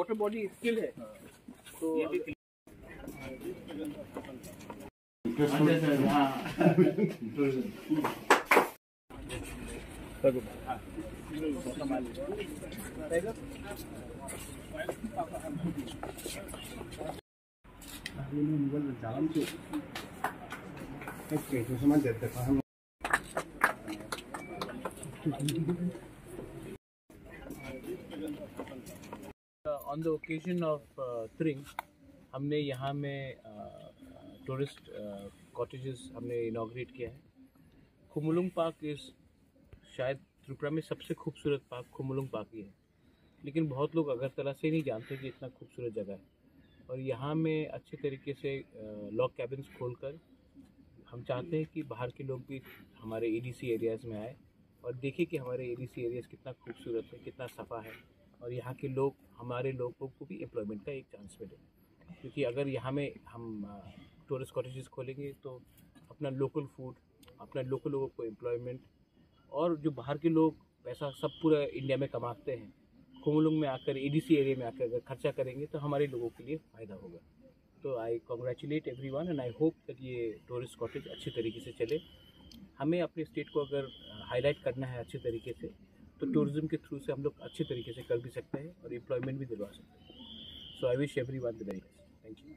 Water body skill है तो on the occasion of त्रिंग हमने यहाँ में टूरिस्ट कॉटेजेस हमने इनॉग्रेट किया है। खुमुलुंग पार्क इस शायद त्रिपुरा में सबसे खूबसूरत पार्क खुमुलुंग पार्क ही है, लेकिन बहुत लोग अगरतला से नहीं जानते कि इतना खूबसूरत जगह है। और यहाँ में अच्छे तरीके से लॉग कैबिन्स खोलकर हम चाहते हैं कि बाहर के लोग भी हमारे एडीसी एरियाज़ में आए और देखें कि हमारे एडीसी एरियाज़ कितना खूबसूरत है, कितना सफ़ा है, और यहाँ के लोग हमारे लोगों को भी एम्प्लॉयमेंट का एक चांस मिले। क्योंकि अगर यहाँ में हम टूरिस्ट कॉटेजेस खोलेंगे तो अपना लोकल फूड, अपना लोकल लोगों को एम्प्लॉयमेंट, और जो बाहर के लोग पैसा सब पूरा इंडिया में कमाते हैं, खुमुलुंग में आकर एडीसी एरिया में आकर अगर खर्चा करेंगे तो हमारे लोगों के लिए फ़ायदा होगा। तो I congratulate everyone and I hope that ये टूरिस्ट कॉटेज अच्छे तरीके से चले। हमें अपने स्टेट को अगर हाईलाइट करना है अच्छे तरीके से तो टूरिज़्म के थ्रू से हम लोग अच्छे तरीके से कर भी सकते हैं और एम्प्लॉयमेंट भी दिलवा सकते हैं। So I wish everyone the very best. Thank you.